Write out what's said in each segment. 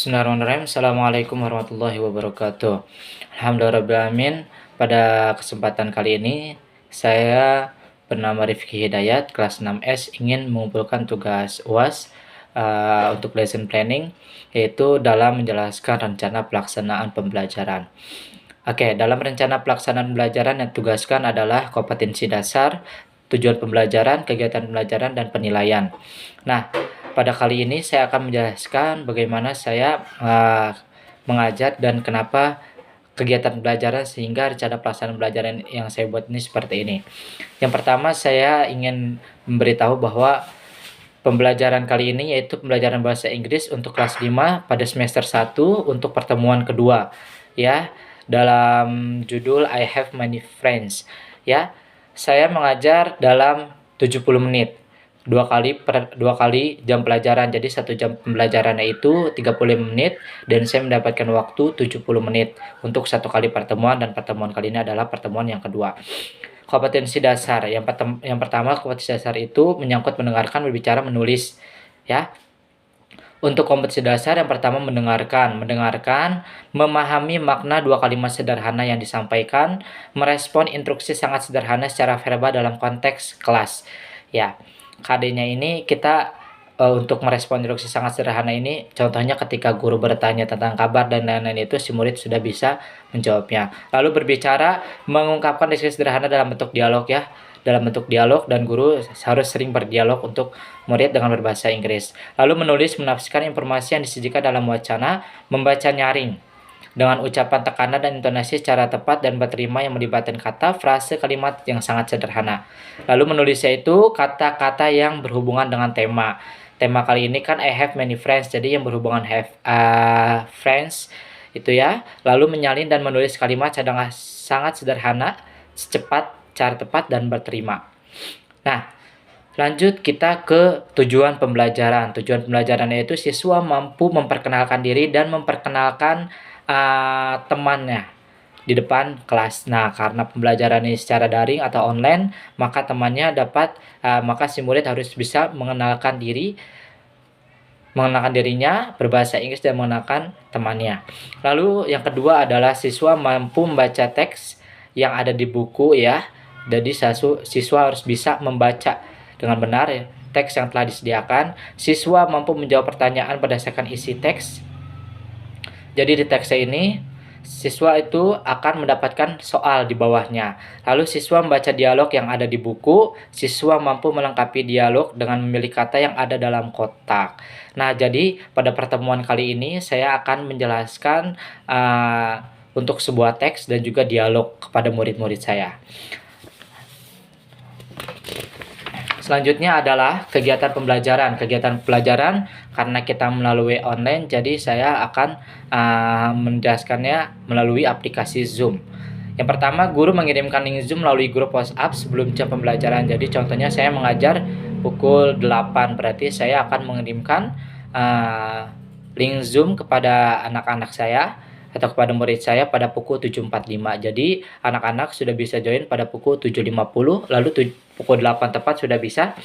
Bismillahirrahmanirrahim. Assalamualaikum warahmatullahi wabarakatuh. Alhamdulillahirrahmanirrahim. Pada kesempatan kali ini, saya bernama Rifki Hidayat, kelas 6S, ingin mengumpulkan tugas UAS untuk lesson planning, yaitu dalam menjelaskan rencana pelaksanaan pembelajaran. Oke, dalam rencana pelaksanaan pembelajaran yang tugaskan adalah kompetensi dasar, tujuan pembelajaran, kegiatan pembelajaran, dan penilaian. Nah, pada kali ini saya akan menjelaskan bagaimana saya mengajar dan kenapa kegiatan pembelajaran sehingga rencana pelaksanaan pembelajaran yang saya buat ini seperti ini. Yang pertama, saya ingin memberitahu bahwa pembelajaran kali ini yaitu pembelajaran bahasa Inggris untuk kelas 5 pada semester 1 untuk pertemuan kedua, ya. Dalam judul I Have Many Friends, ya. Saya mengajar dalam 70 menit. Dua kali jam pelajaran, jadi 1 jam pembelajarannya itu 35 menit dan saya mendapatkan waktu 70 menit untuk 1 kali pertemuan, dan pertemuan kali ini adalah pertemuan yang kedua. Kompetensi dasar yang pertama, kompetensi dasar itu menyangkut mendengarkan, berbicara, menulis, ya. Untuk kompetensi dasar yang pertama mendengarkan, memahami makna 2 kalimat sederhana yang disampaikan, merespon instruksi sangat sederhana secara verbal dalam konteks kelas, ya. KD-nya ini kita untuk merespon instruksi sangat sederhana ini, contohnya ketika guru bertanya tentang kabar dan lain-lain, itu si murid sudah bisa menjawabnya. Lalu berbicara, mengungkapkan diskusi sederhana dalam bentuk dialog, ya. Dalam bentuk dialog, dan guru harus sering berdialog untuk murid dengan berbahasa Inggris. Lalu menulis, menafsirkan informasi yang disajikan dalam wacana, membaca nyaring dengan ucapan tekanan dan intonasi secara tepat dan berterima yang melibatkan kata, frase, kalimat yang sangat sederhana. Lalu menulisnya itu kata-kata yang berhubungan dengan tema. Tema kali ini kan I have many friends, jadi yang berhubungan have friends itu, ya. Lalu menyalin dan menulis kalimat sangat sederhana, secepat, cara tepat, dan berterima. Nah, lanjut kita ke tujuan pembelajaran. Tujuan pembelajaran yaitu siswa mampu memperkenalkan diri dan memperkenalkan temannya di depan kelas. Nah, karena pembelajaran ini secara daring atau online, maka temannya maka si murid harus bisa mengenalkan dirinya, berbahasa Inggris, dan mengenalkan temannya. Lalu yang kedua adalah siswa mampu membaca teks yang ada di buku, ya. Jadi siswa harus bisa membaca dengan benar, ya, teks yang telah disediakan. Siswa mampu menjawab pertanyaan berdasarkan isi teks. Jadi di teksnya ini, siswa itu akan mendapatkan soal di bawahnya. Lalu siswa membaca dialog yang ada di buku. Siswa mampu melengkapi dialog dengan memilih kata yang ada dalam kotak. Nah, jadi pada pertemuan kali ini saya akan menjelaskan untuk sebuah teks dan juga dialog kepada murid-murid saya. Selanjutnya adalah kegiatan pembelajaran. Kegiatan pembelajaran karena kita melalui online, jadi saya akan menjelaskannya melalui aplikasi Zoom. Yang pertama, guru mengirimkan link Zoom melalui grup WhatsApp sebelum jam pembelajaran. Jadi contohnya saya mengajar pukul 8, berarti saya akan mengirimkan link Zoom kepada anak-anak saya atau kepada murid saya pada pukul 7.45. Jadi anak-anak sudah bisa join pada pukul 7.50, lalu pukul 8 tepat sudah bisa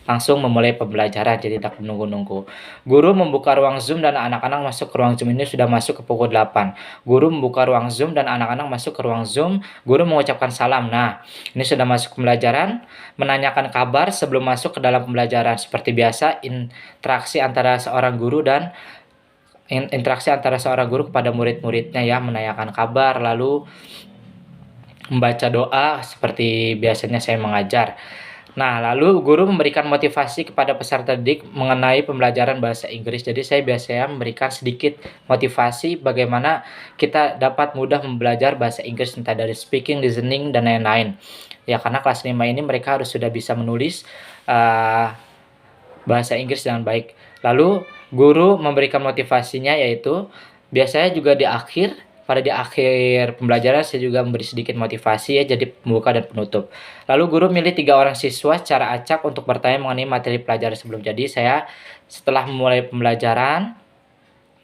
langsung memulai pembelajaran, jadi tak menunggu-nunggu. Guru membuka ruang Zoom dan anak-anak masuk ke ruang Zoom, ini sudah masuk ke pukul 8. Guru membuka ruang Zoom dan anak-anak masuk ke ruang Zoom. Guru mengucapkan salam. Nah, ini sudah masuk pembelajaran. Menanyakan kabar sebelum masuk ke dalam pembelajaran. Seperti biasa, interaksi antara seorang guru kepada murid-muridnya, ya, menanyakan kabar, lalu membaca doa seperti biasanya saya mengajar. Nah, lalu guru memberikan motivasi kepada peserta didik mengenai pembelajaran bahasa Inggris. Jadi saya biasanya memberikan sedikit motivasi bagaimana kita dapat mudah belajar bahasa Inggris, entah dari speaking, listening, dan lain-lain. Ya, karena kelas 5 ini mereka harus sudah bisa menulis bahasa Inggris dengan baik. Lalu guru memberikan motivasinya, yaitu biasanya juga di akhir pembelajaran saya juga memberi sedikit motivasi, ya, jadi pembuka dan penutup. Lalu guru milih 3 orang siswa secara acak untuk bertanya mengenai materi pelajaran sebelum. Jadi saya setelah memulai pembelajaran,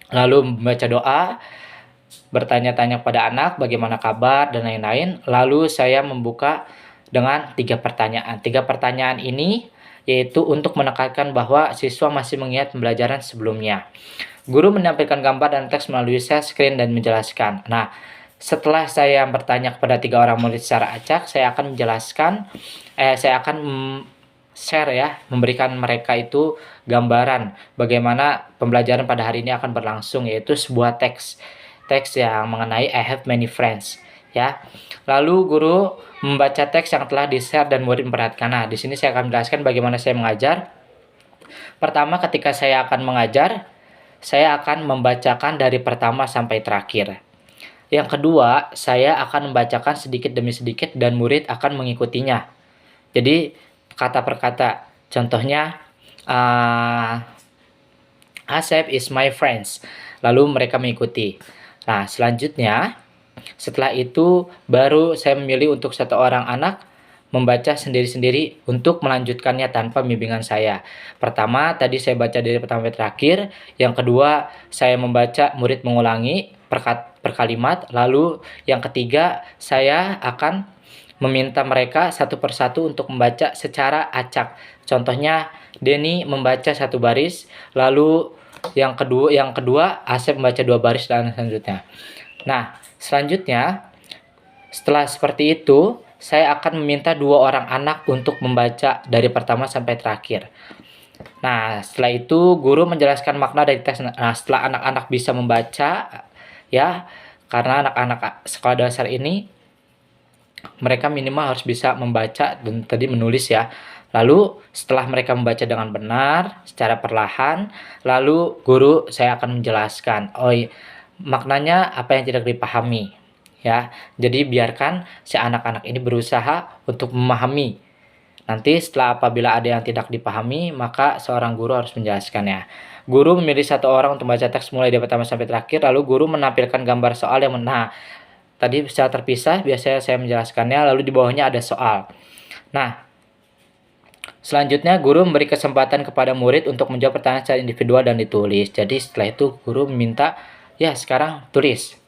lalu membaca doa, bertanya-tanya kepada anak bagaimana kabar dan lain-lain, lalu saya membuka dengan 3 pertanyaan. 3 pertanyaan ini yaitu untuk menekankan bahwa siswa masih mengingat pembelajaran sebelumnya. Guru menampilkan gambar dan teks melalui share screen dan menjelaskan. Nah, setelah saya bertanya kepada 3 orang murid secara acak, saya akan menjelaskan, saya akan share ya, memberikan mereka itu gambaran bagaimana pembelajaran pada hari ini akan berlangsung, yaitu sebuah teks yang mengenai I have many friends ya. Lalu guru membaca teks yang telah di-share dan murid memperhatikan. Nah, di sini saya akan menjelaskan bagaimana saya mengajar. Pertama, ketika saya akan mengajar, saya akan membacakan dari pertama sampai terakhir. Yang kedua, saya akan membacakan sedikit demi sedikit dan murid akan mengikutinya. Jadi, kata per kata. Contohnya, Asep is my friends. Lalu mereka mengikuti. Nah, selanjutnya, setelah itu baru saya memilih untuk satu orang anak membaca sendiri-sendiri untuk melanjutkannya tanpa bimbingan saya. Pertama, tadi saya baca dari pertama sampai terakhir. Yang kedua, saya membaca, murid mengulangi per kalimat. Lalu yang ketiga, saya akan meminta mereka satu persatu untuk membaca secara acak. Contohnya, Denny membaca satu baris, lalu yang kedua Asep membaca 2 baris dan selanjutnya. Nah, selanjutnya setelah seperti itu, saya akan meminta 2 orang anak untuk membaca dari pertama sampai terakhir. Nah, setelah itu guru menjelaskan makna dari teks. Nah, setelah anak-anak bisa membaca, ya, karena anak-anak sekolah dasar ini mereka minimal harus bisa membaca dan tadi menulis ya. Lalu setelah mereka membaca dengan benar, secara perlahan, lalu guru saya akan menjelaskan, maknanya apa yang tidak dipahami. Ya, jadi biarkan si anak-anak ini berusaha untuk memahami. Nanti setelah apabila ada yang tidak dipahami, maka seorang guru harus menjelaskannya. Guru memilih satu orang untuk membaca teks mulai dari pertama sampai terakhir, lalu guru menampilkan gambar soal yang tadi secara terpisah biasanya saya menjelaskannya, lalu di bawahnya ada soal. Nah, selanjutnya guru memberi kesempatan kepada murid untuk menjawab pertanyaan secara individual dan ditulis. Jadi setelah itu guru meminta, ya sekarang tulis,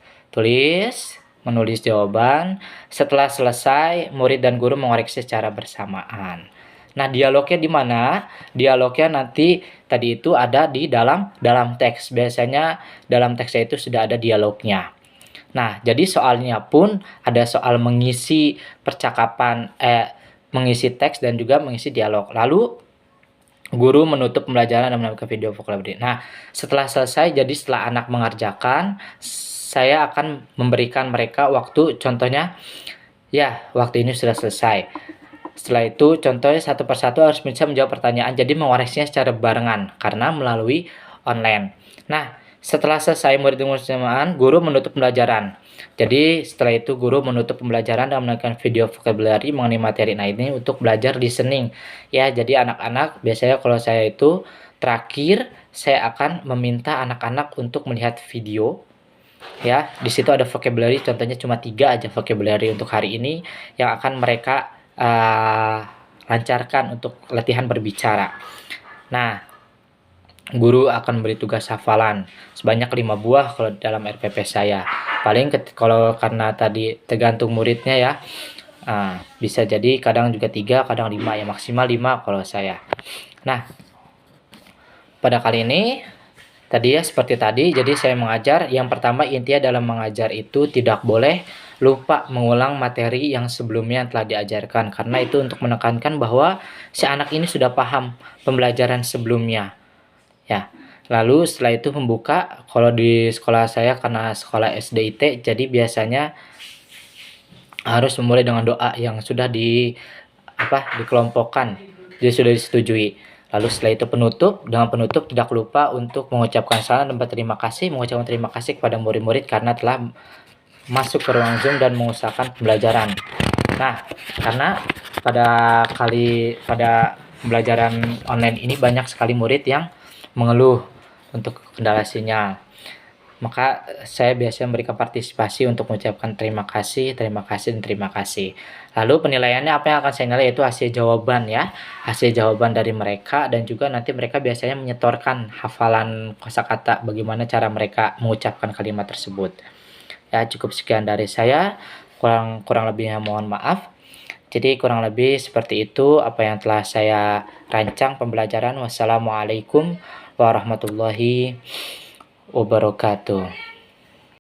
menulis jawaban. Setelah selesai, murid dan guru mengoreksi secara bersamaan. Nah, dialognya di mana? Dialognya nanti tadi itu ada di dalam teks. Biasanya dalam teksnya itu sudah ada dialognya. Nah, jadi soalnya pun ada soal mengisi percakapan, mengisi teks dan juga mengisi dialog. Lalu guru menutup pembelajaran dan menambahkan video vocabulary. Nah, setelah selesai, jadi setelah anak mengerjakan, saya akan memberikan mereka waktu, contohnya, ya waktu ini sudah selesai. Setelah itu contohnya satu persatu harus bisa menjawab pertanyaan, jadi mengoreksinya secara barengan karena melalui online. Nah, setelah selesai murid bersamaan, guru menutup pembelajaran. Jadi setelah itu guru menutup pembelajaran dan menambahkan video vocabulary mengenai materi. Nah, ini untuk belajar listening. Ya, jadi anak-anak biasanya kalau saya itu terakhir saya akan meminta anak-anak untuk melihat video. Ya, di situ ada vocabulary, contohnya cuma 3 aja vocabulary untuk hari ini yang akan mereka lancarkan untuk latihan berbicara. Nah, guru akan beri tugas hafalan sebanyak 5 buah kalau dalam RPP saya. Paling kalau karena tadi tergantung muridnya ya, bisa jadi kadang juga 3, kadang 5, ya maksimal 5 kalau saya. Nah, pada kali ini tadi ya seperti tadi, jadi saya mengajar, yang pertama intinya dalam mengajar itu tidak boleh lupa mengulang materi yang sebelumnya telah diajarkan, karena itu untuk menekankan bahwa si anak ini sudah paham pembelajaran sebelumnya. Ya, lalu setelah itu membuka, kalau di sekolah saya karena sekolah SDIT, jadi biasanya harus memulai dengan doa yang sudah dikelompokkan, jadi sudah disetujui. Lalu setelah itu penutup, dengan penutup tidak lupa untuk mengucapkan salam dan berterima kasih, mengucapkan terima kasih kepada murid-murid karena telah masuk ke ruang Zoom dan mengusahakan pembelajaran. Nah, karena pada pembelajaran online ini banyak sekali murid yang mengeluh untuk kendala sinyal. Maka saya biasanya memberikan partisipasi untuk mengucapkan terima kasih, dan terima kasih. Lalu penilaiannya apa yang akan saya nilai, yaitu hasil jawaban ya. Hasil jawaban dari mereka, dan juga nanti mereka biasanya menyetorkan hafalan kosakata, bagaimana cara mereka mengucapkan kalimat tersebut. Ya, cukup sekian dari saya. Kurang lebihnya mohon maaf. Jadi kurang lebih seperti itu apa yang telah saya rancang pembelajaran. Wassalamualaikum warahmatullahi wabarakatuh.